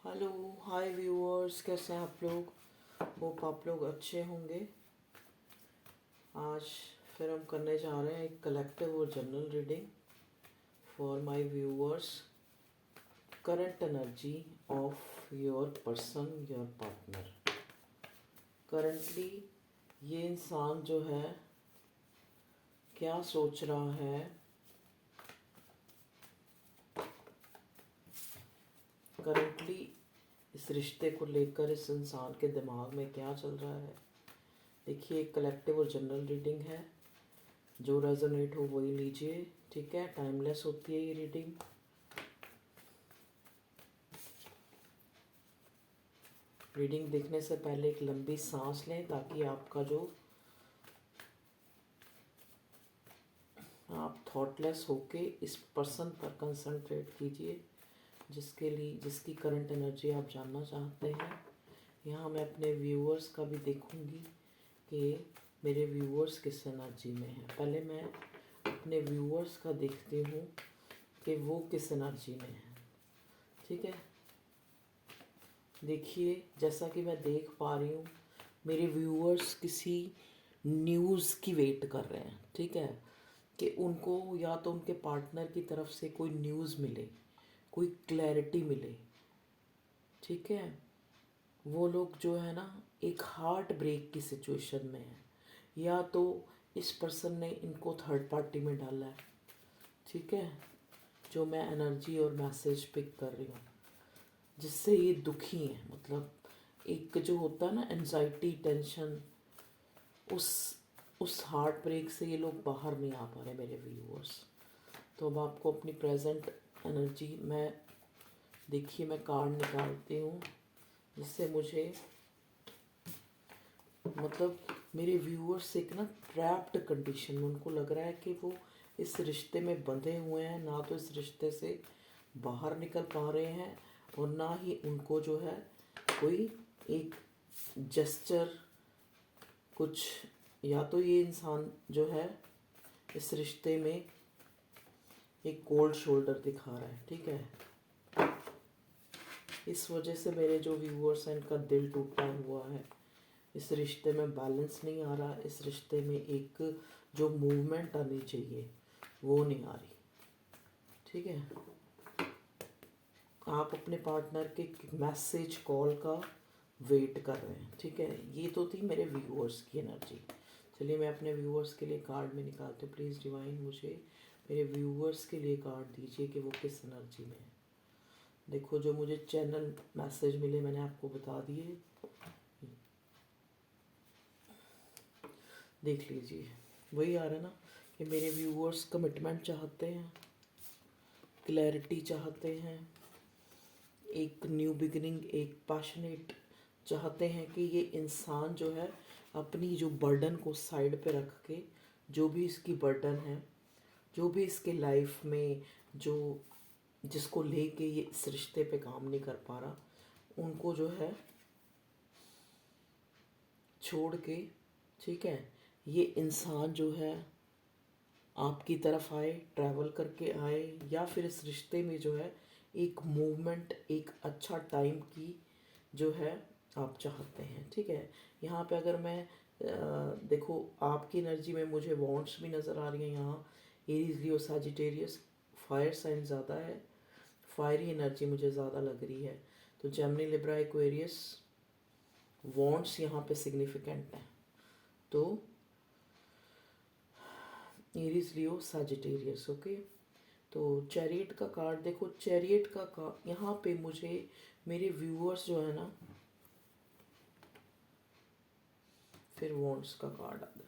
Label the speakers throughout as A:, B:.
A: Hello, हाय viewers, कैसे हैं आप लोग। होप आप लोग अच्छे होंगे। आज फिर हम करने जा रहे हैं एक कलेक्टिव और general reading for my viewers. Current energy of your person, your partner. Currently ये इंसान जो है क्या सोच रहा है, करंटली इस रिश्ते को लेकर इस इंसान के दिमाग में क्या चल रहा है। देखिए, एक कलेक्टिव और जनरल रीडिंग है, जो रेजोनेट हो वही लीजिए। ठीक है, टाइमलेस होती है ये रीडिंग। रीडिंग देखने से पहले एक लंबी सांस लें, ताकि आपका जो आप थॉटलेस होके इस पर्सन पर कंसंट्रेट कीजिए, जिसकी करंट एनर्जी आप जानना चाहते हैं। यहाँ मैं अपने व्यूअर्स का भी देखूंगी कि मेरे व्यूअर्स किस एनर्जी में हैं। पहले मैं अपने व्यूअर्स का देखती हूँ कि वो किस एनर्जी में हैं। ठीक है, देखिए, जैसा कि मैं देख पा रही हूँ, मेरे व्यूअर्स किसी न्यूज़ की वेट कर रहे हैं। ठीक है, कि उनको या तो उनके पार्टनर की तरफ से कोई न्यूज़ मिले, कोई क्लैरिटी मिले। ठीक है, वो लोग जो है ना एक हार्ट ब्रेक की सिचुएशन में है, या तो इस पर्सन ने इनको थर्ड पार्टी में डाला है। ठीक है, जो मैं एनर्जी और मैसेज पिक कर रही हूँ, जिससे ये दुखी हैं। मतलब एक जो होता है ना एनजाइटी, टेंशन, उस उस हार्ट ब्रेक से ये लोग बाहर नहीं आ पा रहे मेरे व्यूअर्स। तो अब आपको अपनी प्रेजेंट एनर्जी मैं देखिए, मैं कार्ड निकालती हूँ, जिससे मुझे मतलब मेरे व्यूअर्स एक ना ट्रैप्ड कंडीशन में, उनको लग रहा है कि वो इस रिश्ते में बंधे हुए हैं, ना तो इस रिश्ते से बाहर निकल पा रहे हैं, और ना ही उनको जो है कोई एक जेस्चर कुछ, या तो ये इंसान जो है इस रिश्ते में एक कोल्ड शोल्डर दिखा रहा है। ठीक है, इस वजह से मेरे जो व्यूअर्स हैं इनका दिल टूटा हुआ है। इस रिश्ते में बैलेंस नहीं आ रहा, इस रिश्ते में एक जो मूवमेंट आनी चाहिए वो नहीं आ रही। ठीक है, आप अपने पार्टनर के मैसेज कॉल का वेट कर रहे हैं। ठीक है, ये तो थी मेरे व्यूअर्स की एनर्जी। चलिए, मैं अपने व्यूअर्स के लिए कार्ड में निकालती हूँ। प्लीज़ डिवाइन मुझे मेरे व्यूअर्स के लिए कार्ड दीजिए कि वो किस एनर्जी में है। देखो, जो मुझे चैनल मैसेज मिले मैंने आपको बता दिए, देख लीजिए। वही आ रहा है ना कि मेरे व्यूअर्स कमिटमेंट चाहते हैं, क्लैरिटी चाहते हैं, एक न्यू बिगिनिंग, एक पैशनेट चाहते हैं कि ये इंसान जो है अपनी जो बर्डन को साइड पे रख के, जो भी इसकी बर्डन है, जो भी इसके लाइफ में जो जिसको लेके ये इस रिश्ते पे काम नहीं कर पा रहा, उनको जो है छोड़ के, ठीक है, ये इंसान जो है आपकी तरफ आए, ट्रैवल करके आए, या फिर इस रिश्ते में जो है एक मूवमेंट, एक अच्छा टाइम की जो है आप चाहते हैं। ठीक है, यहाँ पे अगर मैं देखो, आपकी एनर्जी में मुझे वॉन्ट्स भी नज़र आ रही हैं। यहाँ एरीज, लियो, सैजिटेरियस, फायर साइन ज़्यादा है, फायरी एनर्जी मुझे ज़्यादा लग रही है। तो जेमिनी, लिब्रा, एक्वेरियस, वॉन्ट्स यहाँ पे सिग्निफिकेंट हैं। तो एरीज, लियो, सैजिटेरियस। ओके, तो चैरियट का कार्ड देखो, चैरियट का कार्ड यहाँ पे मुझे मेरे व्यूअर्स जो है ना, फिर वॉन्ट्स का कार्ड आ गया,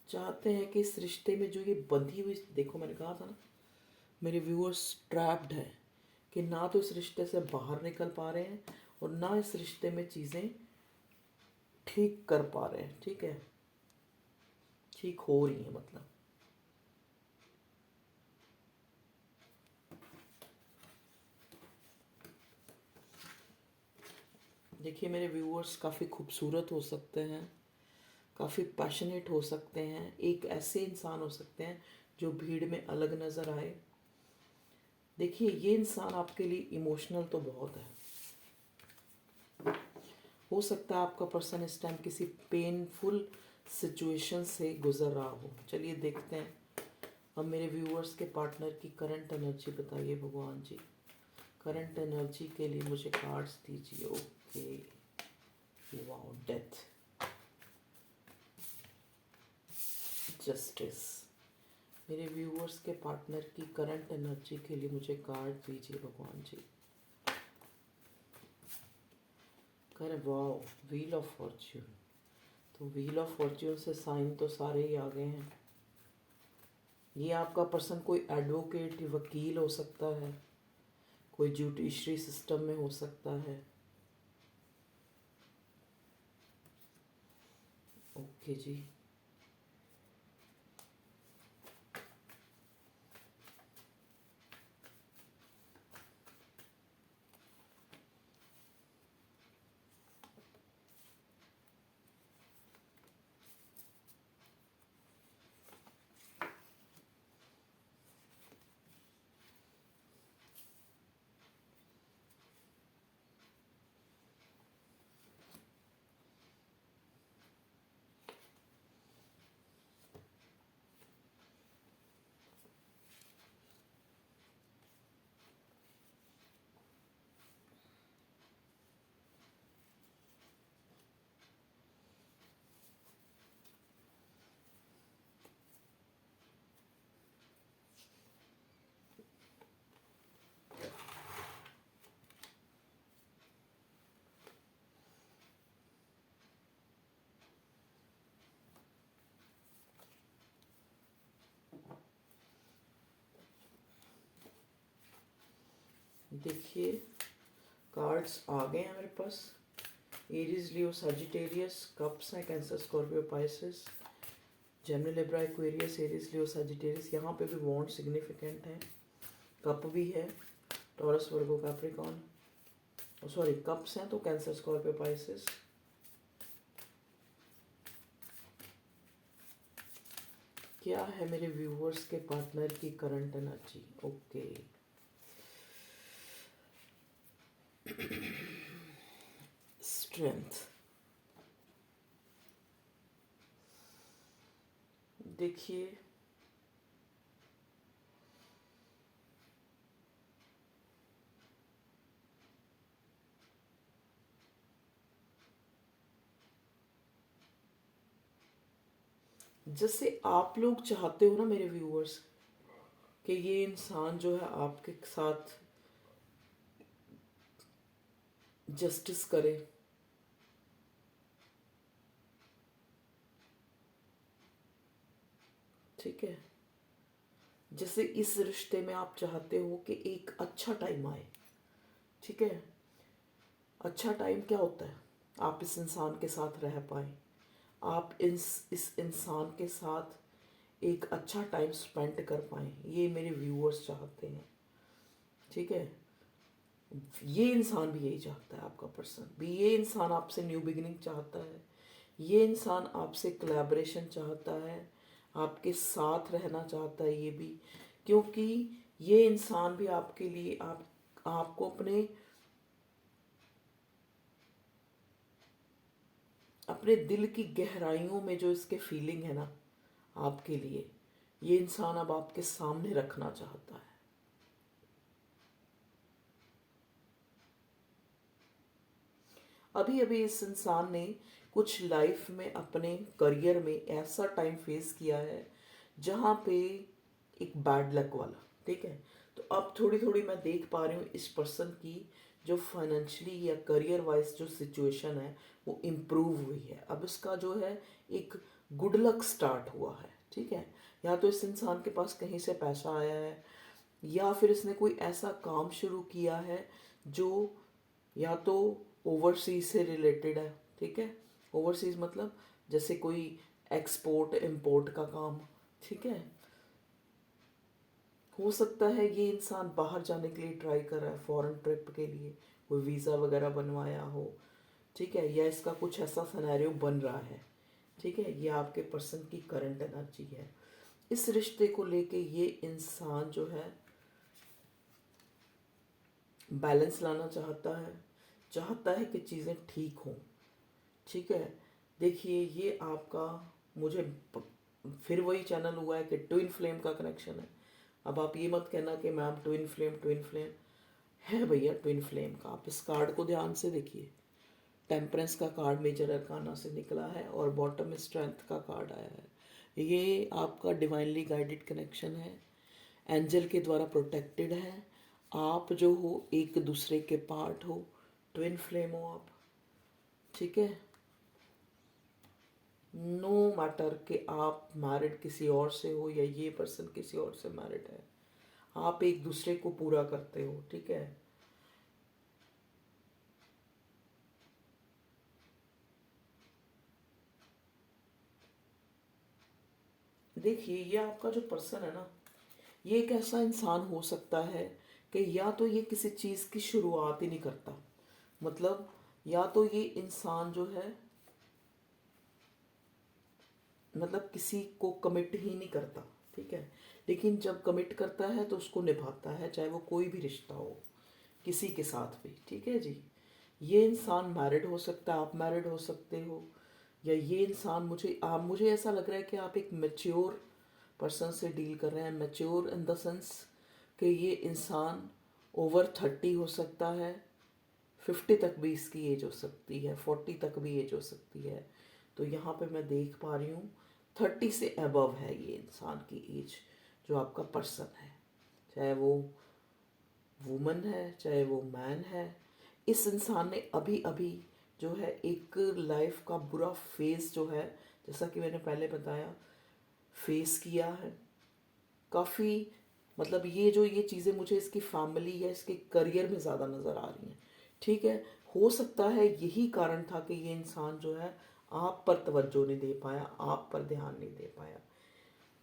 A: चाहते हैं कि इस रिश्ते में जो ये बंधी हुई, देखो मैंने कहा था ना मेरे व्यूअर्स ट्रैप्ड है, कि ना तो इस रिश्ते से बाहर निकल पा रहे हैं और ना इस रिश्ते में चीज़ें ठीक कर पा रहे हैं। ठीक है, ठीक हो रही हैं मतलब। देखिए, मेरे व्यूअर्स काफ़ी खूबसूरत हो सकते हैं, काफ़ी पैशनेट हो सकते हैं, एक ऐसे इंसान हो सकते हैं जो भीड़ में अलग नज़र आए। देखिए, ये इंसान आपके लिए इमोशनल तो बहुत है, हो सकता है आपका पर्सन इस टाइम किसी पेनफुल सिचुएशन से गुजर रहा हो। चलिए देखते हैं। अब मेरे व्यूअर्स के पार्टनर की करंट एनर्जी बताइए भगवान जी। करंट एनर्जी के लिए मुझे कार्ड्स दीजिए। Okay, wow, death, justice. मेरे व्यूअर्स के पार्टनर की करंट एनर्जी के लिए मुझे कार्ड दीजिए भगवान जी। करे वाओ, व्हील ऑफ फॉर्च्यून। तो व्हील ऑफ फॉर्च्यून से साइन तो सारे ही आ गए हैं। ये आपका पर्सन कोई एडवोकेट, वकील हो सकता है, कोई जुडिशरी सिस्टम में हो सकता है। ओके जी। देखिए, कार्ड्स आ गए हैं मेरे पास। एरीज, लियो, सजिटेरियस, कप्स हैं, Cancer, Scorpio, Pisces, Gemini, Libra, Aquarius, Aries, Leo, Sagittarius. यहाँ पे भी बॉन्ड सिग्निफिकेंट है। कप भी है, Taurus, Virgo, Capricorn. Sorry, cups हैं तो कैंसर, स्कॉर्पियो, पाइसेस। क्या है मेरे व्यूअर्स के पार्टनर की करंट एनर्जी? Okay, strength. देखिए, जैसे आप लोग चाहते हो ना मेरे व्यूअर्स, कि ये इंसान जो है आपके साथ जस्टिस करे। ठीक है, जैसे इस रिश्ते में आप चाहते हो कि एक अच्छा टाइम आए। ठीक है, अच्छा टाइम क्या होता है? आप इस इंसान के साथ रह पाए, आप इस इंसान के साथ एक अच्छा टाइम स्पेंड कर पाए, ये मेरे व्यूअर्स चाहते हैं। ठीक है, ये इंसान भी यही चाहता है, आपका पर्सन भी। ये इंसान आपसे न्यू बिगिनिंग चाहता है। ये इंसान आपसे कोलैबोरेशन चाहता है, आपके साथ रहना चाहता है ये भी। क्योंकि ये इंसान भी आपके लिए आपको अपने अपने दिल की गहराइयों में जो इसके फीलिंग है ना आपके लिए, ये इंसान अब आपके सामने रखना चाहता है। अभी अभी इस इंसान ने कुछ लाइफ में अपने करियर में ऐसा टाइम फेस किया है जहाँ पे एक बैड लक वाला। ठीक है, तो अब थोड़ी थोड़ी मैं देख पा रही हूँ इस पर्सन की जो फाइनेंशियली या करियर वाइज जो सिचुएशन है वो इम्प्रूव हुई है। अब इसका जो है एक गुड लक स्टार्ट हुआ है। ठीक है, या तो इस इंसान के पास कहीं से पैसा आया है, या फिर इसने कोई ऐसा काम शुरू किया है जो या तो ओवरसीज से रिलेटेड है। ठीक है, ओवरसीज मतलब जैसे कोई एक्सपोर्ट इंपोर्ट का काम। ठीक है, हो सकता है ये इंसान बाहर जाने के लिए ट्राई कर रहा है, फॉरेन ट्रिप के लिए कोई वीज़ा वगैरह बनवाया हो। ठीक है, या इसका कुछ ऐसा सिनेरियो बन रहा है। ठीक है, ये आपके पर्सन की करंट एनर्जी है। इस रिश्ते को लेके ये इंसान जो है बैलेंस लाना चाहता है, चाहता है कि चीज़ें ठीक हों। ठीक है, देखिए ये आपका, मुझे फिर वही चैनल हुआ है कि ट्विन फ्लेम का कनेक्शन है। अब आप ये मत कहना कि मैम ट्विन फ्लेम है भैया, ट्विन फ्लेम का। आप इस कार्ड को ध्यान से देखिए, टेम्परेंस का कार्ड मेजर अरकाना से निकला है और बॉटम में स्ट्रेंथ का कार्ड आया है। ये आपका डिवाइनली गाइडेड कनेक्शन है, एंजल के द्वारा प्रोटेक्टेड है। आप जो हो एक दूसरे के पार्ट हो, ट्विन फ्लेम हो आप। ठीक है, नो मैटर कि आप मैरिड किसी और से हो या ये पर्सन किसी और से मैरिड है, आप एक दूसरे को पूरा करते हो। ठीक है, देखिए ये आपका जो पर्सन है ना, ये एक ऐसा इंसान हो सकता है कि या तो ये किसी चीज़ की शुरुआत ही नहीं करता, मतलब या तो ये इंसान जो है मतलब किसी को कमिट ही नहीं करता। ठीक है, लेकिन जब कमिट करता है तो उसको निभाता है, चाहे वो कोई भी रिश्ता हो किसी के साथ भी। ठीक है जी, ये इंसान मैरिड हो सकता है, आप मैरिड हो सकते हो, या ये इंसान मुझे ऐसा लग रहा है कि आप एक मैच्योर पर्सन से डील कर रहे हैं। मैच्योर इन द सेंस कि ये इंसान ओवर 30 हो सकता है, 50 तक भी इसकी एज हो सकती है, 40 तक भी एज हो सकती है। तो यहाँ पे मैं देख पा रही हूँ 30 से अबव है ये इंसान की एज, जो आपका पर्सन है, चाहे वो वुमन है चाहे वो मैन है। इस इंसान ने अभी अभी जो है एक लाइफ का बुरा फेस जो है, जैसा कि मैंने पहले बताया, फेस किया है काफ़ी। मतलब ये चीज़ें मुझे इसकी फैमिली या इसके करियर में ज़्यादा नज़र आ रही हैं। ठीक है, हो सकता है यही कारण था कि ये इंसान जो है आप पर तवज्जो नहीं दे पाया, आप पर ध्यान नहीं दे पाया।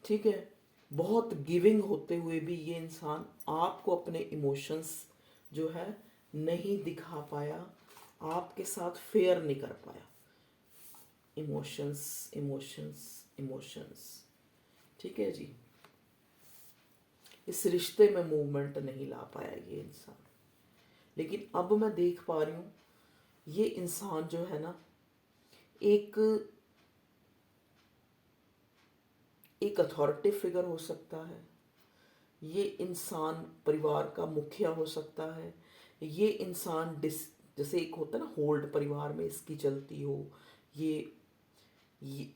A: ठीक है, बहुत गिविंग होते हुए भी ये इंसान आपको अपने इमोशंस जो है नहीं दिखा पाया, आपके साथ फेयर नहीं कर पाया। Emotions emotions emotions. ठीक है जी, इस रिश्ते में मूवमेंट नहीं ला पाया ये इंसान। लेकिन अब मैं देख पा रही हूँ ये इंसान जो है ना, एक एक अथॉरिटी फिगर हो सकता है, ये इंसान परिवार का मुखिया हो सकता है, ये इंसान जैसे एक होता है ना होल्ड, परिवार में इसकी चलती हो, ये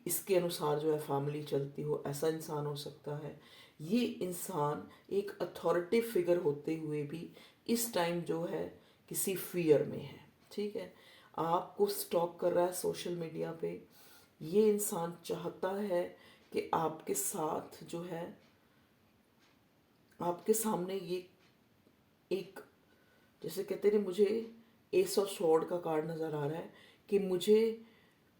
A: इसके अनुसार जो है फैमिली चलती हो, ऐसा इंसान हो सकता है। ये इंसान एक अथॉरिटी फिगर होते हुए भी इस टाइम जो है किसी फियर में है। ठीक है, आपको स्टॉक कर रहा है सोशल मीडिया पे। ये इंसान चाहता है कि आपके साथ जो है, आपके सामने ये एक, जैसे कहते हैं मुझे एस ऑफ स्वॉर्ड का कार्ड नज़र आ रहा है कि मुझे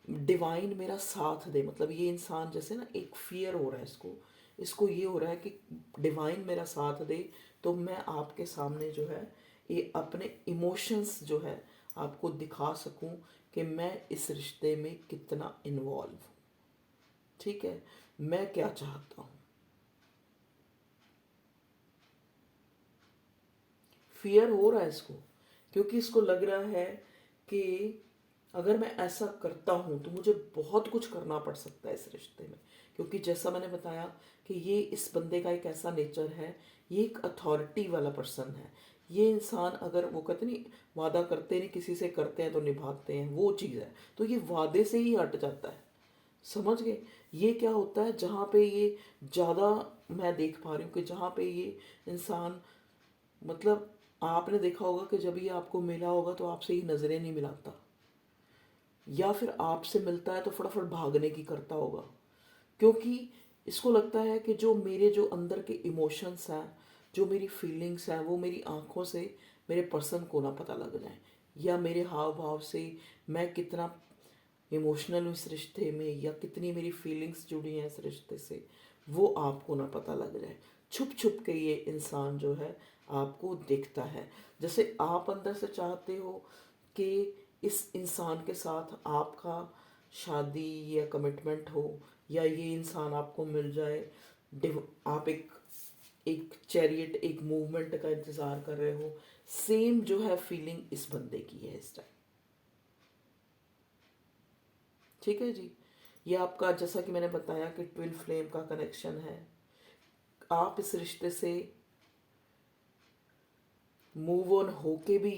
A: डिवाइन मेरा साथ दे। मतलब ये इंसान जैसे ना एक फियर हो रहा है इसको, इसको ये हो रहा है कि डिवाइन मेरा साथ दे तो मैं आपके सामने जो है ये अपने इमोशंस जो है आपको दिखा सकूं कि मैं इस रिश्ते में कितना इन्वॉल्व हूँ। ठीक है, मैं क्या चाहता हूँ। फियर हो रहा है इसको, क्योंकि इसको लग रहा है कि अगर मैं ऐसा करता हूँ तो मुझे बहुत कुछ करना पड़ सकता है इस रिश्ते में। क्योंकि जैसा मैंने बताया कि ये इस बंदे का एक ऐसा नेचर है, ये एक अथॉरिटी वाला पर्सन है। ये इंसान, अगर वो कहते नहीं वादा करते नहीं, किसी से करते हैं तो निभाते हैं, वो चीज़ है। तो ये वादे से ही हट जाता है, समझ गए। ये क्या होता है जहाँ पे ये ज़्यादा, मैं देख पा रही हूँ कि जहाँ पे ये इंसान, मतलब आपने देखा होगा कि जब ये आपको मिला होगा तो आपसे ही नज़रें नहीं मिलाता, या फिर आपसे मिलता है तो फटाफट भागने की करता होगा। क्योंकि इसको लगता है कि जो अंदर के इमोशंस हैं, जो मेरी फीलिंग्स हैं, वो मेरी आंखों से मेरे पर्सन को ना पता लग जाए, या मेरे हाव भाव से मैं कितना इमोशनल हूँ इस रिश्ते में, या कितनी मेरी फीलिंग्स जुड़ी हैं इस रिश्ते से, वो आपको ना पता लग जाए। छुप छुप के ये इंसान जो है आपको दिखता है। जैसे आप अंदर से चाहते हो कि इस इंसान के साथ आपका शादी या कमिटमेंट हो, या ये इंसान आपको मिल जाए, आप एक एक चैरियट, एक मूवमेंट का इंतज़ार कर रहे हो। सेम जो है फीलिंग इस बंदे की है इस टाइम। ठीक है जी। ये आपका, जैसा कि मैंने बताया कि ट्विन फ्लेम का कनेक्शन है। आप इस रिश्ते से मूव ऑन होके भी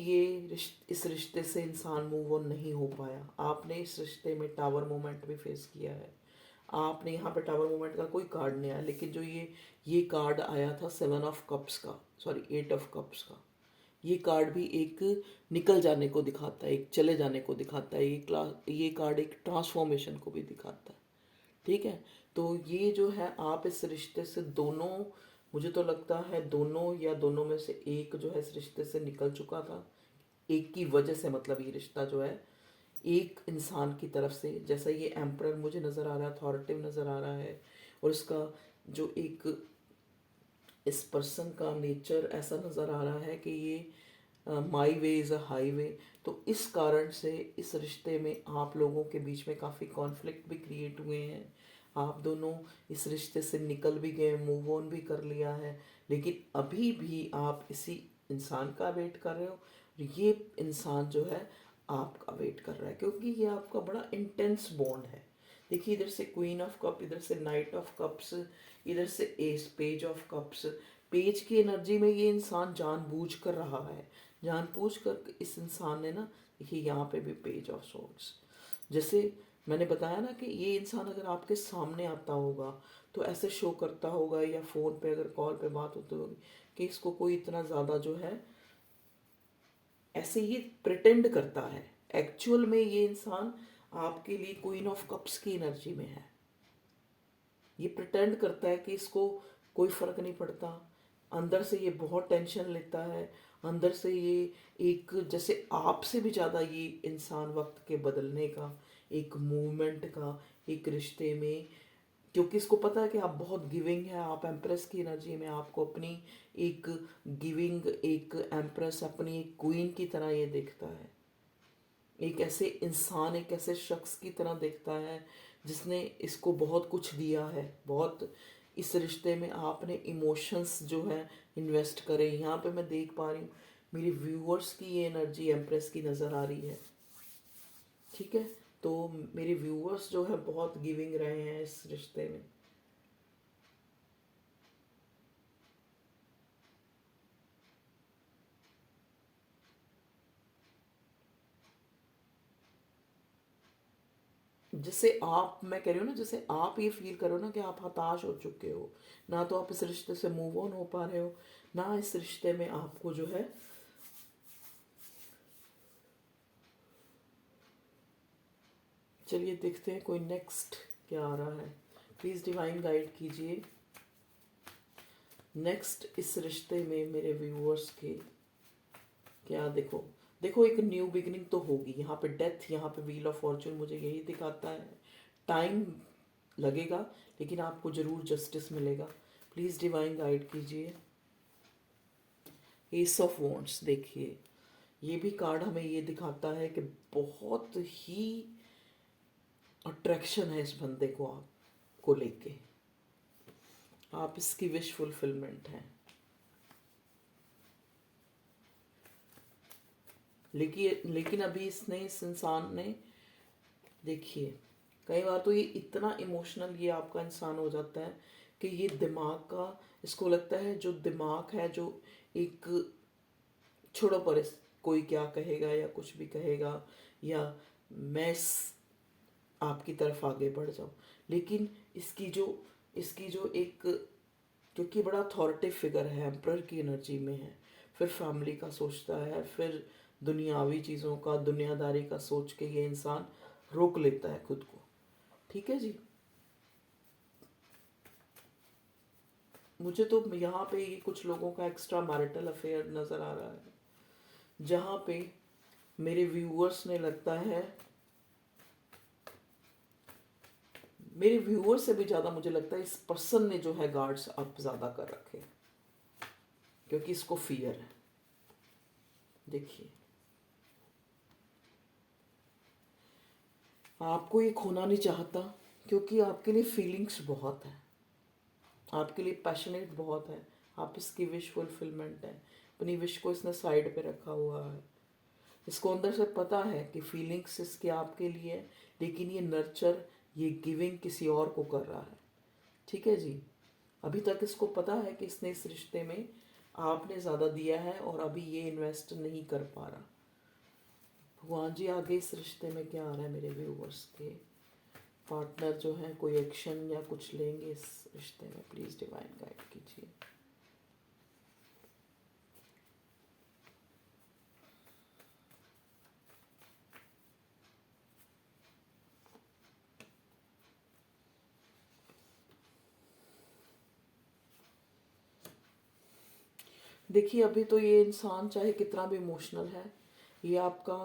A: इस रिश्ते से इंसान मूव ऑन नहीं हो पाया। आपने इस रिश्ते में टावर मोमेंट भी फेस किया है। आपने यहाँ पे टावर मोमेंट का कोई कार्ड नहीं आया, लेकिन जो ये कार्ड आया था 7 ऑफ कप्स का, सॉरी 8 ऑफ कप्स का, ये कार्ड भी एक निकल जाने को दिखाता है, एक चले जाने को दिखाता है। ये कार्ड एक ट्रांसफॉर्मेशन को भी दिखाता है। ठीक है। तो ये जो है, आप इस रिश्ते से दोनों, मुझे तो लगता है दोनों या दोनों में से एक जो है इस रिश्ते से निकल चुका था। एक की वजह से, मतलब ये रिश्ता जो है एक इंसान की तरफ से, जैसा ये एम्परर मुझे नज़र आ रहा है, अथॉरिटिव नज़र आ रहा है, और इसका जो एक, इस पर्सन का नेचर ऐसा नज़र आ रहा है कि ये माई वे इज़ अ हाईवे। तो इस कारण से इस रिश्ते में आप लोगों के बीच में काफ़ी कॉन्फ्लिक्ट भी क्रिएट हुए हैं। आप दोनों इस रिश्ते से निकल भी गए, मूव ऑन भी कर लिया है, लेकिन अभी भी आप इसी इंसान का वेट कर रहे हो। ये इंसान जो है आपका वेट कर रहा है, क्योंकि ये आपका बड़ा इंटेंस बॉन्ड है। देखिए, इधर से क्वीन ऑफ कप, इधर से नाइट ऑफ कप्स, इधर से S page of cups. Page की एनर्जी में ये इंसान जानबूझ कर रहा है, जानबूझ कर इस इंसान ने ना, देखिए यहाँ पे भी पेज ऑफ सोर्ड्स। जैसे मैंने बताया ना कि ये इंसान अगर आपके सामने आता होगा तो ऐसे शो करता होगा, या फ़ोन पे अगर कॉल पे बात होती होगी, कि इसको कोई इतना ज़्यादा जो है, ऐसे ये प्रिटेंड करता है। एक्चुअल में ये इंसान आपके लिए क्वीन ऑफ कप्स की एनर्जी में है। ये प्रिटेंड करता है कि इसको कोई फर्क नहीं पड़ता। अंदर से ये बहुत टेंशन लेता है। अंदर से ये एक, जैसे आपसे भी ज़्यादा ये इंसान वक्त के बदलने का, एक मूवमेंट का, एक रिश्ते में, क्योंकि इसको पता है कि आप बहुत गिविंग है, आप एम्प्रेस की एनर्जी में, आपको अपनी एक गिविंग, एक एम्प्रेस, अपनी एक क्वीन की तरह ये देखता है। एक ऐसे इंसान, एक ऐसे शख्स की तरह देखता है जिसने इसको बहुत कुछ दिया है, बहुत। इस रिश्ते में आपने इमोशंस जो है इन्वेस्ट करे। यहाँ पे मैं देख पा रही हूँ मेरे व्यूअर्स की ये एनर्जी एम्प्रेस की नज़र आ रही है। ठीक है। तो मेरे व्यूअर्स जो है बहुत गिविंग रहे हैं इस रिश्ते में। जैसे आप, मैं कह रही हूँ ना, जैसे आप ये फील करो ना कि आप हताश हो चुके हो, ना तो आप इस रिश्ते से मूव ऑन हो पा रहे हो, ना इस रिश्ते में आपको जो है, चलिए देखते हैं कोई नेक्स्ट क्या आ रहा है। प्लीज़ डिवाइन गाइड कीजिए नेक्स्ट इस रिश्ते में मेरे व्यूअर्स के क्या। देखो, देखो एक न्यू बिगिनिंग तो होगी। यहाँ पे डेथ, यहाँ पे व्हील ऑफ फॉर्चून मुझे यही दिखाता है। टाइम लगेगा, लेकिन आपको ज़रूर जस्टिस मिलेगा। प्लीज़ डिवाइन गाइड कीजिए। एस ऑफ वॉन्ड्स, देखिए ये भी कार्ड हमें ये दिखाता है कि बहुत ही अट्रैक्शन है इस बंदे को आपको लेके, आप इसकी विश फुलफिलमेंट हैं। लेकिन अभी इसने, इस इंसान ने, देखिए कई बार तो ये इतना इमोशनल ये आपका इंसान हो जाता है कि ये दिमाग का, इसको लगता है जो दिमाग है, जो एक, छोड़ो पर कोई क्या कहेगा या कुछ भी कहेगा, या मैं आपकी तरफ आगे बढ़ जाऊं। लेकिन इसकी जो एक, क्योंकि बड़ा अथॉरिटिव फिगर है, एम्परर की एनर्जी में है, फिर फैमिली का सोचता है, फिर दुनियावी चीज़ों का, दुनियादारी का सोच के ये इंसान रोक लेता है खुद को। ठीक है जी। मुझे तो यहाँ पे ये कुछ लोगों का एक्स्ट्रा मैरिटल अफेयर नज़र आ रहा है, जहाँ पे मेरे व्यूअर्स ने, लगता है मेरे व्यूअर से भी ज़्यादा मुझे लगता है इस पर्सन ने जो है गार्ड्स अप ज़्यादा कर रखे, क्योंकि इसको फियर है। देखिए, आपको ये खोना नहीं चाहता, क्योंकि आपके लिए फीलिंग्स बहुत है, आपके लिए पैशनेट बहुत है, आप इसकी विश फुलफिलमेंट है। अपनी विश को इसने साइड पे रखा हुआ है। इसको अंदर से पता है कि फीलिंग्स इसके आपके लिए है, लेकिन ये नर्चर, ये गिविंग किसी और को कर रहा है। ठीक है जी। अभी तक इसको पता है कि इसने इस रिश्ते में आपने ज़्यादा दिया है और अभी ये इन्वेस्ट नहीं कर पा रहा। भगवान जी आगे इस रिश्ते में क्या आ रहा है मेरे व्यूवर्स के? पार्टनर जो है कोई एक्शन या कुछ लेंगे इस रिश्ते में, प्लीज़ डिवाइन गाइड कीजिए। देखिए अभी तो ये इंसान चाहे कितना भी इमोशनल है, ये आपका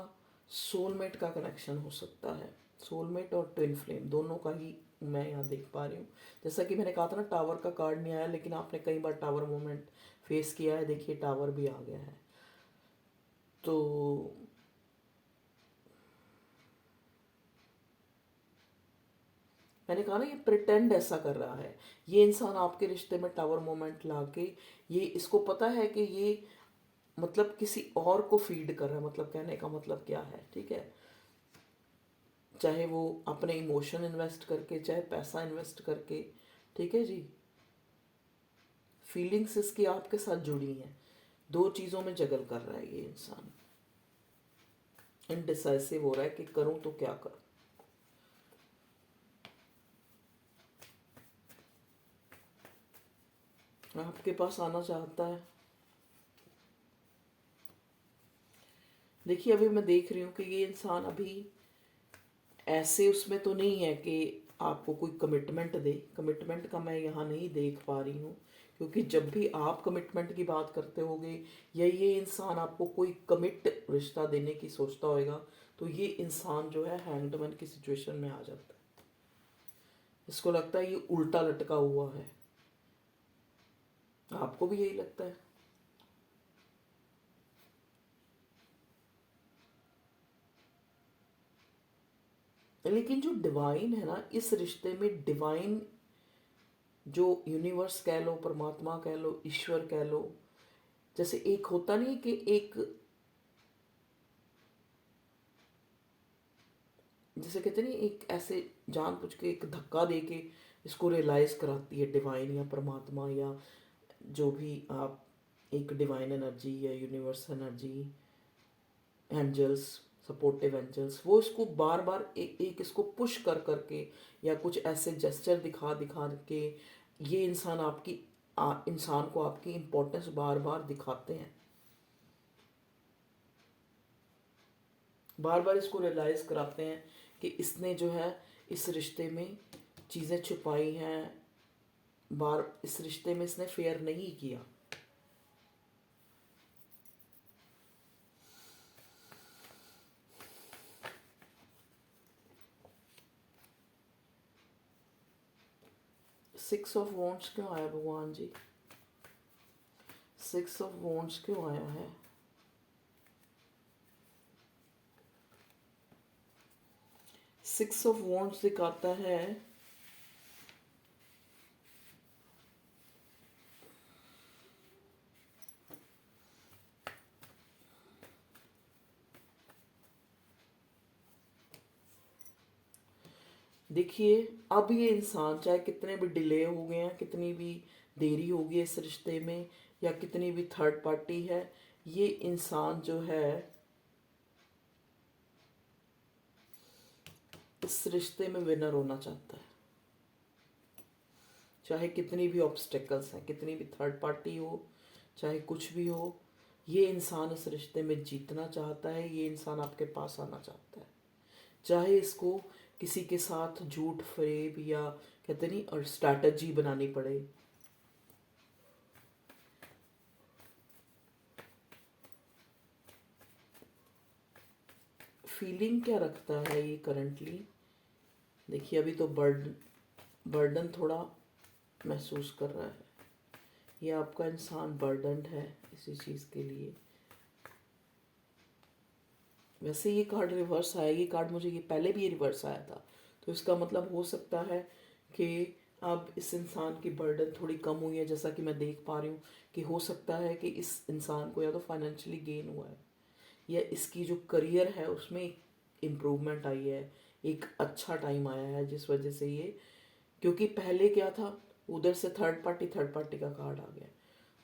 A: सोलमेट का कनेक्शन हो सकता है। सोलमेट और ट्विन फ्लेम दोनों का ही मैं यहाँ देख पा रही हूँ। जैसा कि मैंने कहा था ना, टावर का कार्ड नहीं आया, लेकिन आपने कई बार टावर मोमेंट फेस किया है। देखिए टावर भी आ गया है। तो मैंने कहा ना, ये प्रिटेंड ऐसा कर रहा है। ये इंसान आपके रिश्ते में टावर मोमेंट लाके, ये इसको पता है कि ये मतलब किसी और को फीड कर रहा है। मतलब कहने का मतलब क्या है, ठीक है? चाहे वो अपने इमोशन इन्वेस्ट करके, चाहे पैसा इन्वेस्ट करके, ठीक है जी। फीलिंग्स इसकी आपके साथ जुड़ी हैं। दो चीज़ों में जगल कर रहा है ये इंसान। इनडिसाइसिव हो रहा है कि करूं तो क्या करूं। आपके पास आना चाहता है। देखिए अभी मैं देख रही हूँ कि ये इंसान अभी ऐसे उसमें तो नहीं है कि आपको कोई कमिटमेंट दे। कमिटमेंट का मैं यहाँ नहीं देख पा रही हूँ, क्योंकि जब भी आप कमिटमेंट की बात करते होगे या ये इंसान आपको कोई कमिट रिश्ता देने की सोचता होगा, तो ये इंसान जो है हैंगडमैन की सिचुएशन में आ जाता है। इसको लगता है ये उल्टा लटका हुआ है। आपको भी यही लगता है? लेकिन जो डिवाइन है ना इस रिश्ते में, डिवाइन जो यूनिवर्स कह लो, परमात्मा कह लो, ईश्वर कह लो, जैसे एक होता नहीं कि एक, जैसे कहते नहीं, एक ऐसे जानबूझ के एक धक्का दे के इसको रियलाइज कराती है डिवाइन या परमात्मा या जो भी आप, एक डिवाइन एनर्जी या universe energy, angels, supportive angels, वो इसको बार बार एक इसको पुश कर करके या कुछ ऐसे जेस्चर दिखा दिखा के ये इंसान आपकी इंसान को आपकी इम्पोर्टेंस बार बार दिखाते हैं। बार बार इसको रियलाइज़ कराते हैं कि इसने जो है इस रिश्ते में चीज़ें छुपाई हैं। इस रिश्ते में इसने फेयर नहीं किया। सिक्स ऑफ वॉन्ड्स क्यों आया भगवान जी? सिक्स ऑफ वॉन्ड्स क्यों आया है? सिक्स ऑफ वॉन्ड्स दिखाता है देखिए अब ये इंसान चाहे कितने भी डिले हो गए हैं, कितनी भी देरी होगी इस रिश्ते में, या कितनी भी थर्ड पार्टी है, ये इंसान जो है इस रिश्ते में विनर होना चाहता है। चाहे कितनी भी ऑब्स्टेकल्स हैं, कितनी भी थर्ड पार्टी हो, चाहे कुछ भी हो, ये इंसान इस रिश्ते में जीतना चाहता है। ये इंसान आपके पास आना चाहता है, चाहे इसको किसी के साथ झूठ फरेब या कहते नहीं और स्ट्रैटेजी बनानी पड़े। फीलिंग क्या रखता है ये करंटली? देखिए अभी तो बर्डन थोड़ा महसूस कर रहा है। ये आपका इंसान बर्डनड है इसी चीज़ के लिए। वैसे ये कार्ड रिवर्स आया, ये कार्ड मुझे ये पहले भी ये रिवर्स आया था, तो इसका मतलब हो सकता है कि अब इस इंसान की बर्डन थोड़ी कम हुई है, जैसा कि मैं देख पा रही हूँ कि हो सकता है कि इस इंसान को या तो फाइनेंशियली गेन हुआ है या इसकी जो करियर है उसमें एक इम्प्रूवमेंट आई है, एक अच्छा टाइम आया है जिस वजह से ये, क्योंकि पहले क्या था, उधर से थर्ड पार्टी का कार्ड आ गया,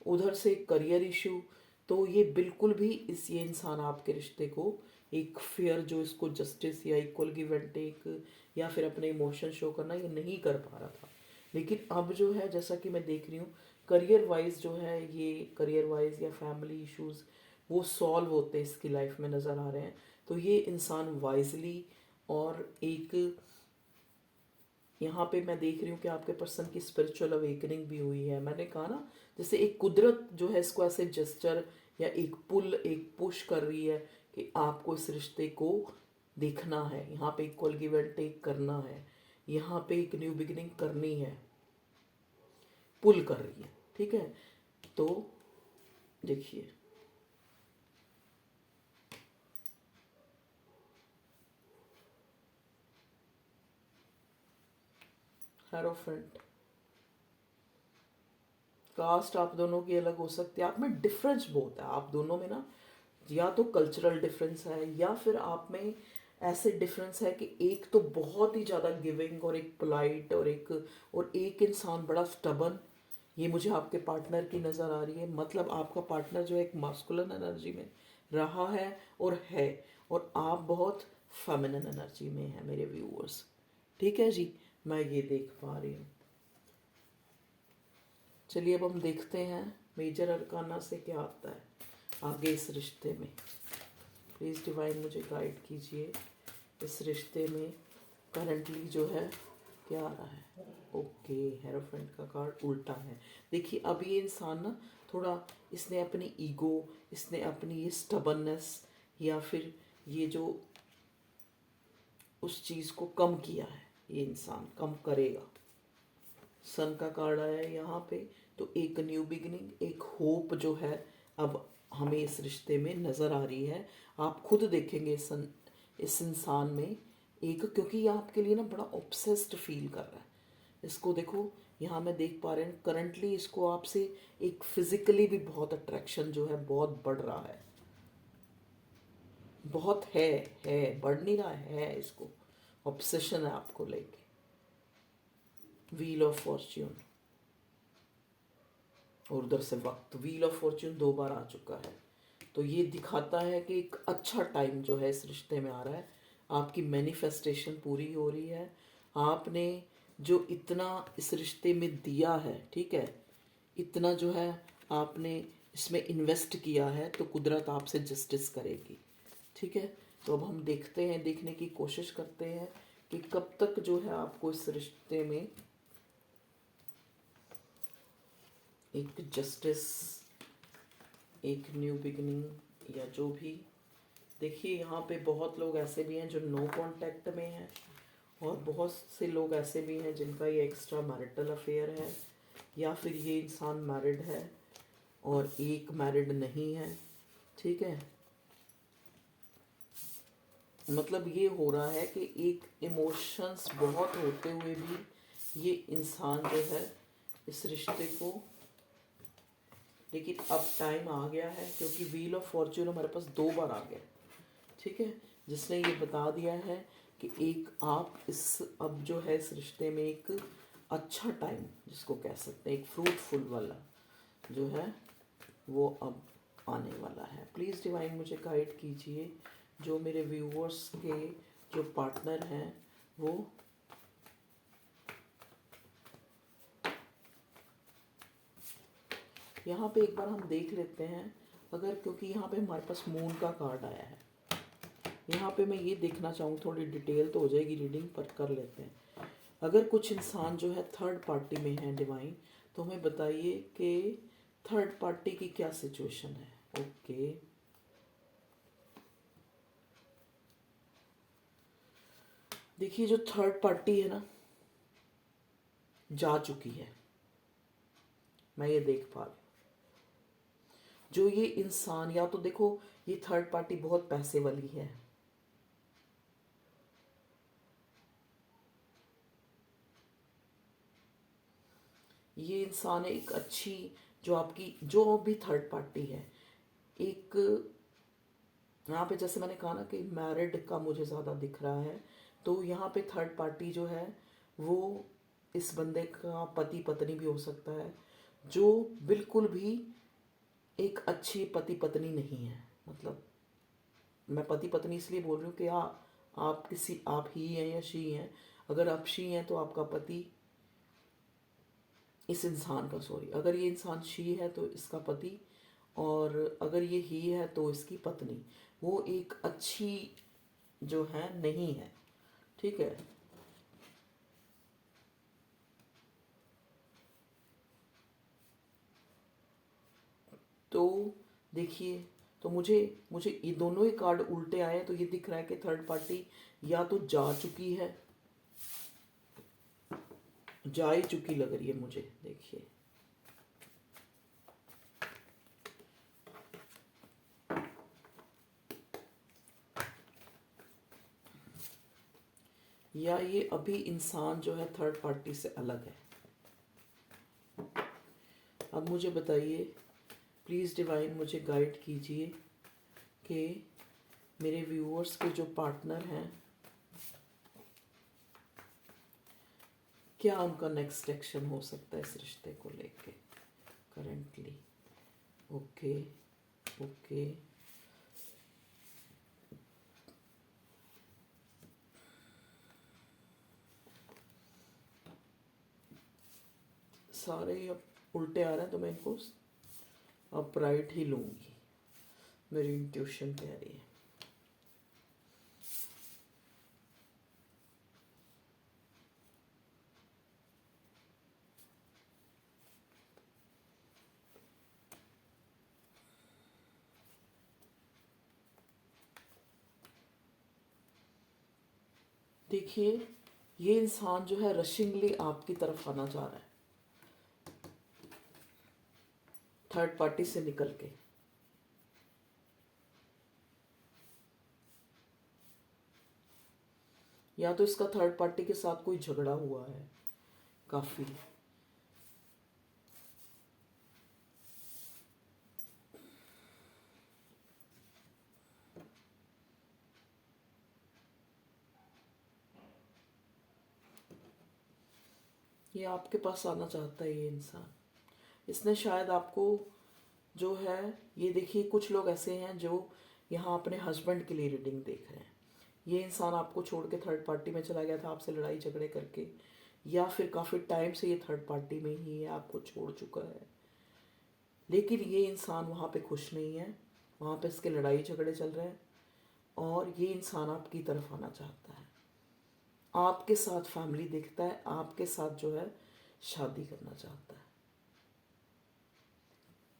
A: उधर से करियर इशू। तो ये बिल्कुल भी इस ये इंसान आपके रिश्ते को एक फेयर, जो इसको जस्टिस या इक्वल गिव एंड टेक या फिर अपने इमोशन शो करना, ये नहीं कर पा रहा था। लेकिन अब जो है, जैसा कि मैं देख रही हूँ, करियर वाइज जो है, ये करियर वाइज या फैमिली इश्यूज वो सॉल्व होते इसकी लाइफ में नज़र आ रहे हैं। तो ये इंसान वाइजली और एक, यहाँ पे मैं देख रही हूँ कि आपके पर्सन की स्पिरिचुअल अवेकनिंग भी हुई है। मैंने कहा ना, जैसे एक कुदरत जो है इसको ऐसे जस्चर या एक पुल, एक पुश कर रही है कि आपको इस रिश्ते को देखना है, यहाँ पे इक्वल गिव एंड टेक करना है, यहाँ पे एक न्यू बिगिनिंग करनी है, पुल कर रही है। ठीक है, तो देखिए, हेरोफेंट, कास्ट आप दोनों की अलग हो सकती है, आप में डिफरेंस बहुत है आप दोनों में ना, या तो कल्चरल डिफरेंस है या फिर आप में ऐसे डिफरेंस है कि एक तो बहुत ही ज़्यादा गिविंग और एक पोलाइट और एक इंसान बड़ा स्टबन। ये मुझे आपके पार्टनर की नज़र आ रही है, मतलब आपका पार्टनर जो है एक मास्कुलिन एनर्जी में रहा है और आप बहुत फेमिनिन एनर्जी में है मेरे व्यूअर्स। ठीक है जी, मैं ये देख पा रही हूँ। चलिए अब हम देखते हैं मेजर अरकाना से क्या आता है आगे इस रिश्ते में। प्लीज़ डिवाइन मुझे गाइड कीजिए, इस रिश्ते में करंटली जो है क्या आ रहा है। ओके, हेरोफेंट का कार्ड उल्टा है। देखिए, अब ये इंसान ना थोड़ा, इसने अपनी ईगो, इसने अपनी ये स्टबननेस या फिर ये जो उस चीज़ को कम किया है, ये इंसान कम करेगा। सन का कार्ड आया है यहाँ पे, तो एक न्यू बिगिनिंग, एक होप जो है अब हमें इस रिश्ते में नज़र आ रही है। आप खुद देखेंगे इस इंसान में एक, क्योंकि ये आपके लिए ना बड़ा ऑब्सेस्ड फील कर रहा है। इसको देखो, यहाँ मैं देख पा रहे हैं करंटली इसको आपसे एक फिजिकली भी बहुत अट्रैक्शन जो है बहुत बढ़ रहा है, बहुत है, बढ़ नहीं रहा है इसको, ऑब्सेशन है आपको लेके। व्हील ऑफ फॉर्च्यून और उधर से वक्त, व्हील ऑफ फॉर्च्यून 2 बार आ चुका है। तो ये दिखाता है कि एक अच्छा टाइम जो है इस रिश्ते में आ रहा है, आपकी मैनिफेस्टेशन पूरी हो रही है। आपने जो इतना इस रिश्ते में दिया है, ठीक है, इतना जो है आपने इसमें इन्वेस्ट किया है, तो कुदरत आपसे जस्टिस करेगी। ठीक है, तो अब हम देखते हैं, देखने की कोशिश करते हैं कि कब तक जो है आपको इस रिश्ते में एक जस्टिस, एक न्यू बिगिनिंग या जो भी। देखिए, यहाँ पे बहुत लोग ऐसे भी हैं जो नो कांटेक्ट में हैं और बहुत से लोग ऐसे भी हैं जिनका ये एक्स्ट्रा मैरिटल अफेयर है, या फिर ये इंसान मैरिड है और एक मैरिड नहीं है। ठीक है, मतलब ये हो रहा है कि एक इमोशंस बहुत होते हुए भी ये इंसान जो है इस रिश्ते को, लेकिन अब टाइम आ गया है, क्योंकि व्हील ऑफ फॉर्च्यून हमारे पास 2 बार आ गया। ठीक है, जिसने ये बता दिया है कि एक आप इस, अब जो है इस रिश्ते में एक अच्छा टाइम जिसको कह सकते हैं, एक फ्रूटफुल वाला जो है वो अब आने वाला है। प्लीज़ डिवाइन मुझे गाइड कीजिए, जो मेरे व्यूअर्स के जो पार्टनर हैं वो यहाँ पे एक बार हम देख लेते हैं, अगर, क्योंकि यहाँ पे हमारे पास मून का कार्ड आया है, यहाँ पे मैं ये देखना चाहूँ, थोड़ी डिटेल तो हो जाएगी रीडिंग पर कर लेते हैं। अगर कुछ इंसान जो है थर्ड पार्टी में है डिवाइन, तो हमें बताइए कि थर्ड पार्टी की क्या सिचुएशन है। ओके, देखिए, जो थर्ड पार्टी है ना, जा चुकी है, मैं ये देख पा रही हूँ। जो ये इंसान, या तो देखो ये थर्ड पार्टी बहुत पैसे वाली है, ये इंसान एक अच्छी, जो आपकी जो भी थर्ड पार्टी है, एक यहाँ पे जैसे मैंने कहा ना कि मैरिड का मुझे ज़्यादा दिख रहा है, तो यहाँ पे थर्ड पार्टी जो है वो इस बंदे का पति पत्नी भी हो सकता है, जो बिल्कुल भी एक अच्छी पति पत्नी नहीं है। मतलब मैं पति पत्नी इसलिए बोल रही हूँ कि आप किसी, आप ही हैं या शी हैं। अगर आप शी हैं तो आपका पति इस इंसान का, सॉरी, अगर ये इंसान शी है तो इसका पति, और अगर ये ही है तो इसकी पत्नी, वो एक अच्छी जो है नहीं है। ठीक है, तो देखिए, तो मुझे मुझे ये दोनों ही कार्ड उल्टे आए हैं, तो ये दिख रहा है कि थर्ड पार्टी या तो जा चुकी है, जा ही चुकी लग रही है मुझे। देखिए, या ये अभी इंसान जो है थर्ड पार्टी से अलग है। अब मुझे बताइए, प्लीज़ डिवाइन मुझे गाइड कीजिए कि मेरे व्यूअर्स के जो पार्टनर हैं, क्या उनका नेक्स्ट एक्शन हो सकता है इस रिश्ते को लेके करेंटली। ओके, ओके, सारे ही अब उल्टे आ रहे हैं, तो मैं इनको अपराइट ही लूँगी, मेरी इंट्यूशन कह रही है। देखिए, ये इंसान जो है रशिंगली आपकी तरफ आना चाह रहा है, थर्ड पार्टी से निकल के। या तो इसका थर्ड पार्टी के साथ कोई झगड़ा हुआ है काफ़ी, ये आपके पास आना चाहता है ये इंसान। इसने शायद आपको जो है, ये देखिए, कुछ लोग ऐसे हैं जो यहाँ अपने हस्बैंड के लिए रीडिंग देख रहे हैं। ये इंसान आपको छोड़ के थर्ड पार्टी में चला गया था, आपसे लड़ाई झगड़े करके, या फिर काफ़ी टाइम से ये थर्ड पार्टी में ही है, आपको छोड़ चुका है। लेकिन ये इंसान वहाँ पे खुश नहीं है, वहाँ पे इसके लड़ाई झगड़े चल रहे हैं, और ये इंसान आपकी तरफ आना चाहता है, आपके साथ फैमिली देखता है, आपके साथ जो है शादी करना चाहता है।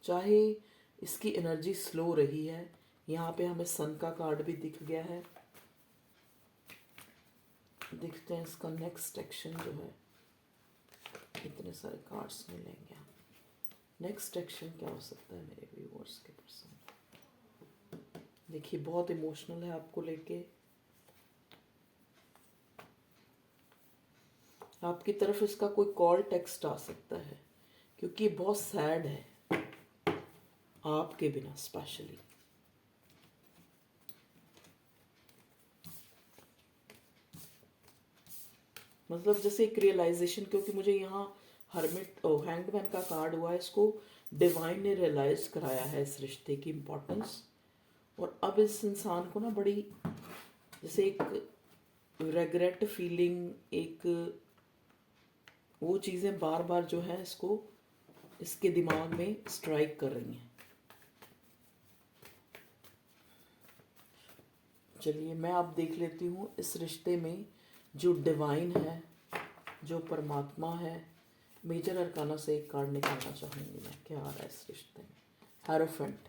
A: चाहे इसकी एनर्जी स्लो रही है, यहाँ पे हमें सन का कार्ड भी दिख गया है। देखते हैं इसका नेक्स्ट एक्शन जो है, इतने सारे कार्ड्स मिलेंगे, नेक्स्ट एक्शन क्या हो सकता है मेरे व्यूअर्स के पर्सन। देखिए, बहुत इमोशनल है आपको लेके, आपकी तरफ इसका कोई कॉल टेक्स्ट आ सकता है, क्योंकि ये बहुत सैड है आपके बिना स्पेशली। मतलब जैसे एक रियलाइजेशन, क्योंकि मुझे यहाँ हर्मिट हैंगमैन का कार्ड हुआ है, इसको डिवाइन ने रियलाइज कराया है इस रिश्ते की इम्पोर्टेंस। और अब इस इंसान को ना बड़ी जैसे एक रेग्रेट फीलिंग, एक वो चीज़ें बार बार जो है इसको, इसके दिमाग में स्ट्राइक कर रही हैं। चलिए, मैं आप देख लेती हूँ इस रिश्ते में जो डिवाइन है, जो परमात्मा है। मेजर अरकाना से एक कार्ड निकालना चाहूँगी मैं, क्या आ रहा है इस रिश्ते में। हेरोफेंट।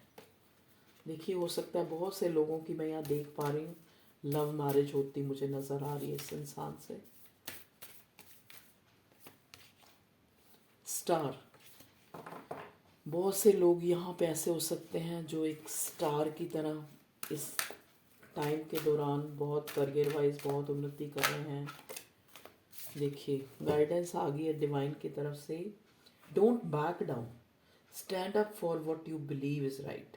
A: देखिए, हो सकता है बहुत से लोगों की, मैं यहाँ देख पा रही हूँ, लव मैरिज होती मुझे नज़र आ रही है इस इंसान से। स्टार। बहुत से लोग यहाँ पे ऐसे हो सकते हैं जो एक स्टार की तरह इस टाइम के दौरान बहुत करियर वाइज बहुत उन्नति कर रहे हैं। देखिए, गाइडेंस आ गई है डिवाइन की तरफ से don't back down, stand up for what you believe is right.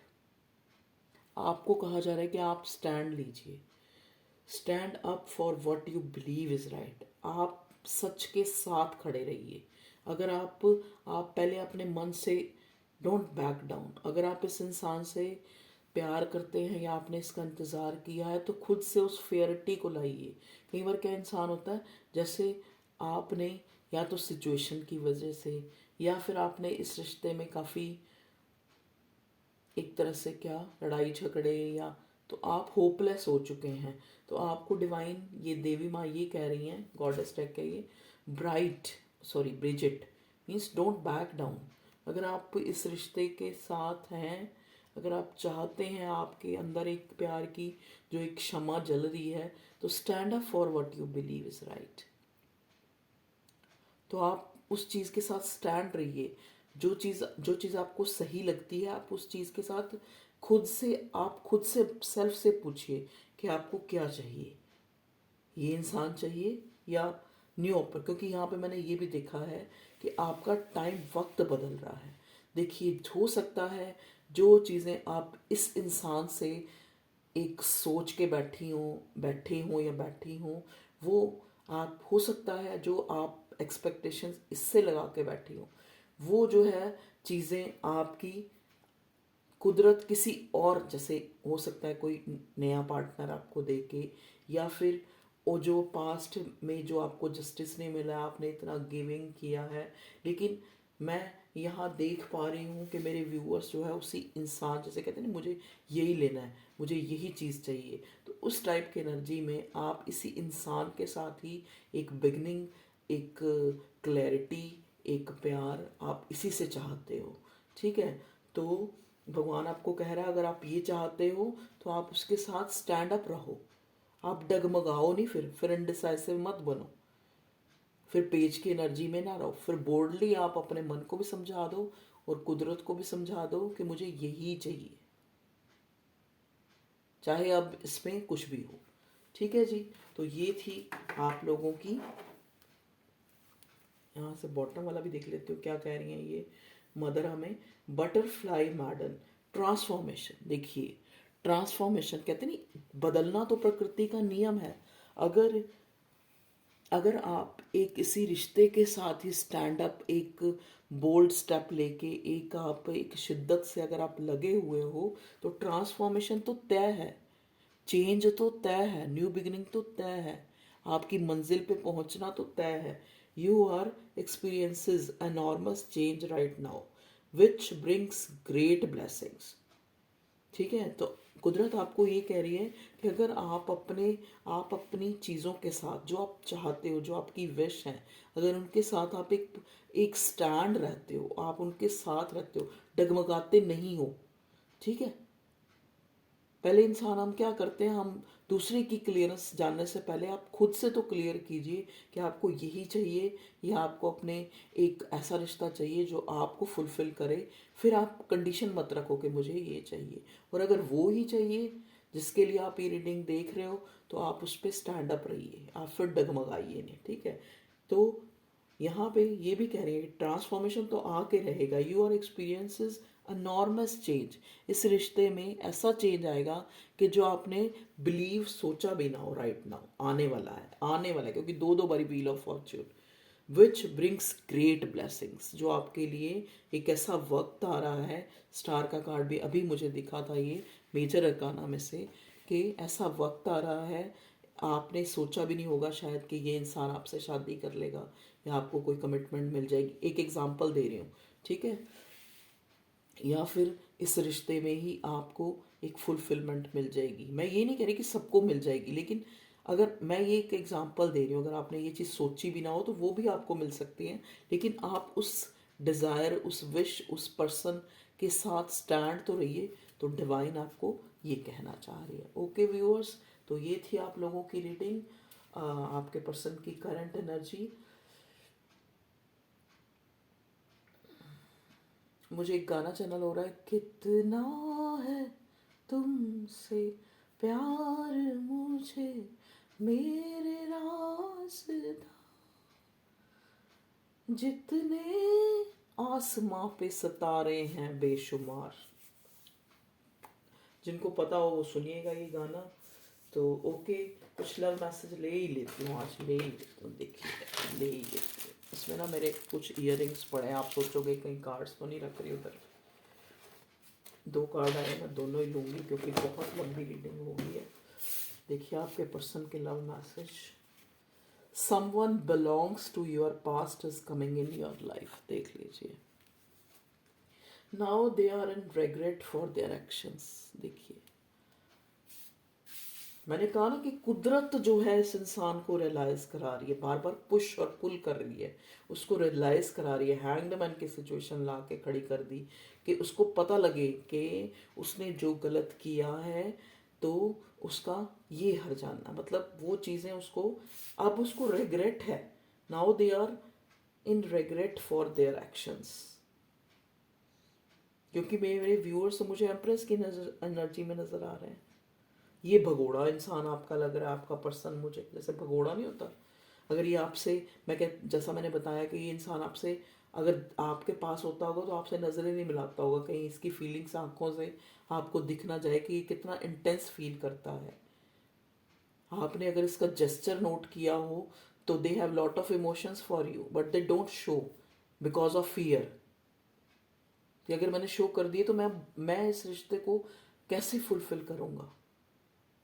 A: आपको कहा जा रहा है कि आप स्टैंड लीजिए, stand up for what you believe is right. आप सच के साथ खड़े रहिए। अगर आप पहले अपने मन से डोंट बैक डाउन। अगर आप इस इंसान से प्यार करते हैं या आपने इसका इंतज़ार किया है तो खुद से उस फेयरिटी को लाइए। कई बार क्या इंसान होता है, जैसे आपने या तो सिचुएशन की वजह से या फिर आपने इस रिश्ते में काफ़ी एक तरह से क्या लड़ाई झगड़े या तो आप होपलेस हो चुके हैं। तो आपको डिवाइन ये देवी माँ ये कह रही हैं, गॉडेस टैग है ये, Brigid means don't back down. अगर आप इस रिश्ते के साथ हैं, अगर आप चाहते हैं, आपके अंदर एक प्यार की जो एक क्षमा जल रही है, तो stand up for what you believe is right. तो आप उस चीज़ के साथ स्टैंड रहिए। जो चीज़ आपको सही लगती है, आप उस चीज़ के साथ खुद से सेल्फ से पूछिए कि आपको क्या चाहिए। ये इंसान चाहिए या न्यू ऑफर, क्योंकि यहाँ पे मैंने ये भी देखा है कि आपका टाइम वक्त बदल रहा है। देखिए, हो सकता है जो चीज़ें आप इस इंसान से एक सोच के बैठे हों या बैठी हों, वो आप हो सकता है जो आप एक्सपेक्टेशंस इससे लगा के बैठी हो, वो जो है चीज़ें आपकी कुदरत किसी और, जैसे हो सकता है कोई नया पार्टनर आपको दे के, या फिर वो जो पास्ट में जो आपको जस्टिस नहीं मिला, आपने इतना गिविंग किया है, लेकिन मैं यहाँ देख पा रही हूँ कि मेरे व्यूअर्स जो है उसी इंसान, जैसे कहते हैं ना, मुझे यही लेना है, मुझे यही चीज़ चाहिए, तो उस टाइप की एनर्जी में आप इसी इंसान के साथ ही एक बिगनिंग, एक क्लैरिटी, एक प्यार आप इसी से चाहते हो। ठीक है, तो भगवान आपको कह रहा है अगर आप ये चाहते हो तो आप उसके साथ स्टैंड अप रहो। आप डगमगाओ नहीं, फिर इनडिसाइसिव मत बनो, फिर पेज की एनर्जी में ना रहो, फिर बोल्डली आप अपने मन को भी समझा दो और कुदरत को भी समझा दो कि मुझे यही चाहिए, चाहे अब इसमें कुछ भी हो। ठीक है जी, तो ये थी आप लोगों की, यहाँ से बॉटम वाला भी देख लेते हो क्या कह रही हैं ये मदर हमें। Butterfly modern transformation. देखिए, ट्रांसफॉर्मेशन कहते नहीं, बदलना तो प्रकृति का नियम है। अगर अगर आप एक इसी रिश्ते के साथ ही स्टैंड अप, एक बोल्ड स्टेप लेके, एक आप एक शिद्दत से अगर आप लगे हुए हो, तो ट्रांसफॉर्मेशन तो तय है, चेंज तो तय है, न्यू बिगिनिंग तो तय है, आपकी मंजिल पे पहुंचना तो तय है। You are experiences enormous change right now which brings great blessings. ठीक है, तो कुदरत आपको ये कह रही है कि अगर आप अपनी चीज़ों के साथ, जो आप चाहते हो, जो आपकी विश है, अगर उनके साथ आप एक स्टैंड रहते हो, आप उनके साथ रहते हो, डगमगाते नहीं हो। ठीक है, पहले इंसान हम क्या करते हैं, हम दूसरे की क्लियरेंस जानने से पहले आप खुद से तो क्लियर कीजिए कि आपको यही चाहिए या आपको अपने एक ऐसा रिश्ता चाहिए जो आपको फुलफिल करे। फिर आप कंडीशन मत रखो कि मुझे ये चाहिए, और अगर वो ही चाहिए जिसके लिए आप ये रीडिंग देख रहे हो, तो आप उस पर स्टैंड अप रहिए, आप फिर डगमगाइए नहीं। ठीक है, तो यहाँ पे ये भी कह रहे हैं ट्रांसफॉर्मेशन तो आके रहेगा। You are experiences enormous change. इस रिश्ते में ऐसा चेंज आएगा कि जो आपने बिलीव सोचा भी ना हो, राइट नाउ आने वाला है, आने वाला है, क्योंकि दो दो बारी wheel of Fortune which brings great blessings, जो आपके लिए एक ऐसा वक्त आ रहा है। स्टार का कार्ड भी अभी मुझे दिखा था ये मेजर अरकाना में से, कि ऐसा वक्त आ रहा है, आपने सोचा भी नहीं होगा शायद कि ये इंसान आपसे शादी कर लेगा या आपको कोई कमिटमेंट मिल जाएगी। एक एग्जांपल दे रही हूँ, ठीक है, या फिर इस रिश्ते में ही आपको एक फुलफिलमेंट मिल जाएगी। मैं ये नहीं कह रही कि सबको मिल जाएगी, लेकिन अगर मैं ये एक एग्जांपल दे रही हूँ, अगर आपने ये चीज़ सोची भी ना हो तो वो भी आपको मिल सकती है। लेकिन आप उस डिज़ायर, उस विश, उस पर्सन के साथ स्टैंड तो रहिए। तो डिवाइन आपको ये कहना चाह रही है। ओके व्यूअर्स, तो ये थी आप लोगों की रीडिंग, आपके पर्सन की करंट एनर्जी। मुझे एक गाना चैनल हो रहा है, कितना है तुमसे प्यार मुझे मेरे रास्ता, जितने आसमां पे सितारे हैं बेशुमार। जिनको पता हो वो सुनिएगा ये गाना। तो ओके, कुछ लव मैसेज ले ही लेती हूँ, आज ले ही लेती हूँ, देखिए ले ही लेती हूँ। इसमें ना मेरे कुछ इयररिंग्स पड़े हैं, आप सोचोगे कहीं कार्ड्स तो नहीं रख रही उधर। 2 कार्ड आए, मैं दोनों ही लूँगी क्योंकि बहुत लंबी रीडिंग हो गई है। देखिए आपके पर्सन के love message. Someone belongs to your past is coming in your life, देख लीजिए। Now they are in regret for their actions. देखिए मैंने कहा ना कि कुदरत जो है इस इंसान को रियलाइज करा रही है, बार बार पुश और पुल कर रही है, उसको रियलाइज करा रही है। हैंग्ड मैन की सिचुएशन ला के खड़ी कर दी कि उसको पता लगे कि उसने जो गलत किया है तो उसका ये हर जानना, मतलब वो चीज़ें उसको अब उसको रिग्रेट है। Now they are in regret for their actions. क्योंकि मेरे व्यूअर्स मुझे एम्प्रेस की नजर एनर्जी में नज़र आ रहे हैं। ये भगोड़ा इंसान आपका लग रहा है, आपका पर्सन मुझे जैसे भगोड़ा नहीं होता। अगर ये आपसे, मैं जैसा मैंने बताया कि ये इंसान आपसे अगर आपके पास होता होगा तो आपसे नज़रें नहीं मिलाता होगा, कहीं इसकी फीलिंग्स आंखों से आपको दिख ना जाए कि ये कितना इंटेंस फील करता है। आपने अगर इसका जेस्चर नोट किया हो तो they have lot of emotions for you but they don't show because of fear. कि अगर मैंने शो कर दिए तो मैं इस रिश्ते को कैसे फुलफिल करूँगा।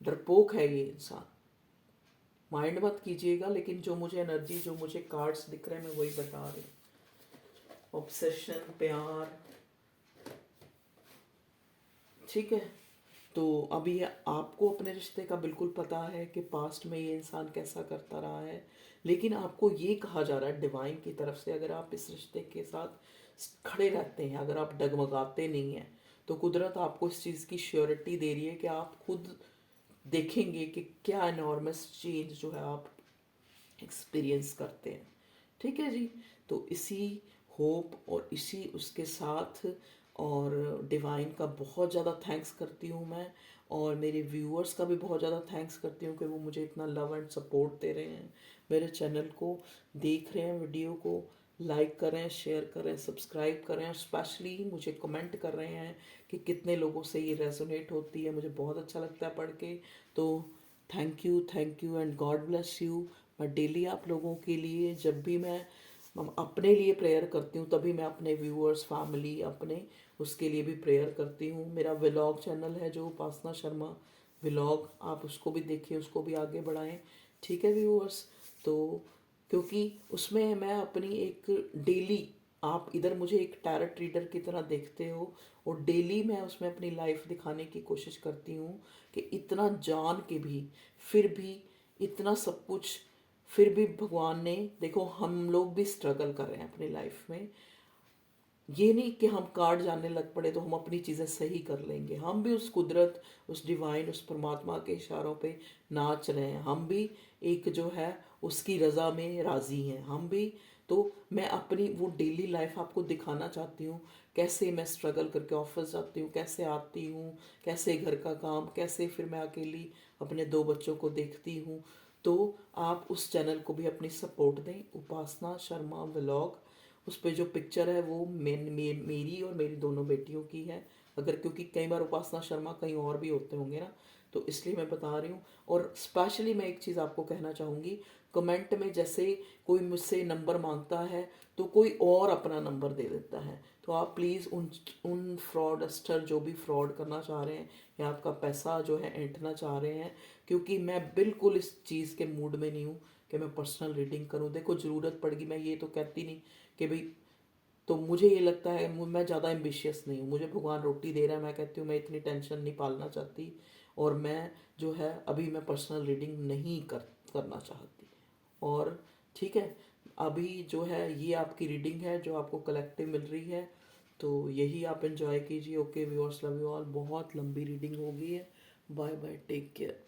A: डरपोक है ये इंसान। माइंड मत कीजिएगा, लेकिन जो मुझे एनर्जी, जो मुझे कार्ड्स दिख रहे हैं मैं वही बता रही हूँ। ऑब्सेशन, प्यार, ठीक है। तो अभी आपको अपने रिश्ते का बिल्कुल पता है कि पास्ट में ये इंसान कैसा करता रहा है, लेकिन आपको ये कहा जा रहा है डिवाइन की तरफ से, अगर आप इस रिश्ते के साथ खड़े रहते हैं, अगर आप डगमगाते नहीं हैं, तो कुदरत आपको इस चीज़ की श्योरिटी दे रही है कि आप खुद देखेंगे कि क्या एनॉर्मस चेंज जो है आप एक्सपीरियंस करते हैं। ठीक है जी। तो इसी होप और इसी उसके साथ और डिवाइन का बहुत ज़्यादा थैंक्स करती हूँ मैं, और मेरे व्यूअर्स का भी बहुत ज़्यादा थैंक्स करती हूँ कि वो मुझे इतना लव एंड सपोर्ट दे रहे हैं, मेरे चैनल को देख रहे हैं, वीडियो को लाइक करें, शेयर करें, सब्सक्राइब करें, और स्पेशली मुझे कमेंट कर रहे हैं कि कितने लोगों से ये रेजोनेट होती है। मुझे बहुत अच्छा लगता है पढ़ के। तो thank you and God bless you. मैं डेली आप लोगों के लिए, जब भी मैं अपने लिए प्रेयर करती हूँ तभी मैं अपने व्यूअर्स, फैमिली, अपने उसके लिए भी प्रेयर करती हूँ। मेरा व्लॉग चैनल है जो उपासना शर्मा व्लॉग, आप उसको भी देखिए, उसको भी आगे बढ़ाएं। ठीक है व्यूअर्स। तो क्योंकि उसमें मैं अपनी एक डेली, आप इधर मुझे एक टैरट रीडर की तरह देखते हो, और डेली मैं उसमें अपनी लाइफ दिखाने की कोशिश करती हूँ कि इतना जान के भी, फिर भी इतना सब कुछ, फिर भी भगवान ने, देखो हम लोग भी स्ट्रगल कर रहे हैं अपनी लाइफ में। ये नहीं कि हम कार्ड जानने लग पड़े तो हम अपनी चीज़ें सही कर लेंगे। हम भी उस कुदरत, उस डिवाइन, उस परमात्मा के इशारों पे नाच रहे हैं। हम भी एक जो है उसकी रज़ा में राज़ी हैं हम भी। तो मैं अपनी वो डेली लाइफ आपको दिखाना चाहती हूँ, कैसे मैं स्ट्रगल करके ऑफिस जाती हूँ, कैसे आती हूँ, कैसे घर का काम, कैसे फिर मैं अकेली अपने 2 बच्चों को देखती हूँ। तो आप उस चैनल को भी अपनी सपोर्ट दें, उपासना शर्मा व्लॉग। उस पर जो पिक्चर है वो मेरी और मेरी दोनों बेटियों की है। अगर, क्योंकि कई बार उपासना शर्मा कहीं और भी होते होंगे ना, तो इसलिए मैं बता रही हूँ। और स्पेशली मैं एक चीज़ आपको कहना चाहूँगी, कमेंट में जैसे कोई मुझसे नंबर मांगता है तो कोई और अपना नंबर दे देता है, तो आप प्लीज़ उन फ्रॉडस्टर जो भी फ्रॉड करना चाह रहे हैं या आपका पैसा जो है ऐंठना चाह रहे हैं, क्योंकि मैं बिल्कुल इस चीज़ के मूड में नहीं हूँ कि मैं पर्सनल रीडिंग करूँ। देखो ज़रूरत पड़ेगी, मैं ये तो कहती नहीं कि भाई, तो मुझे ये लगता है मैं ज़्यादा एम्बिशियस नहीं हूँ, मुझे भगवान रोटी दे रहा है, मैं कहती हूँ मैं इतनी टेंशन नहीं पालना चाहती, और मैं जो है अभी मैं पर्सनल रीडिंग नहीं करना चाहती। और ठीक है, अभी जो है ये आपकी रीडिंग है जो आपको कलेक्टिव मिल रही है, तो यही आप एंजॉय कीजिए। Okay viewers, love you all. बहुत लंबी रीडिंग हो गई है। Bye bye, take care.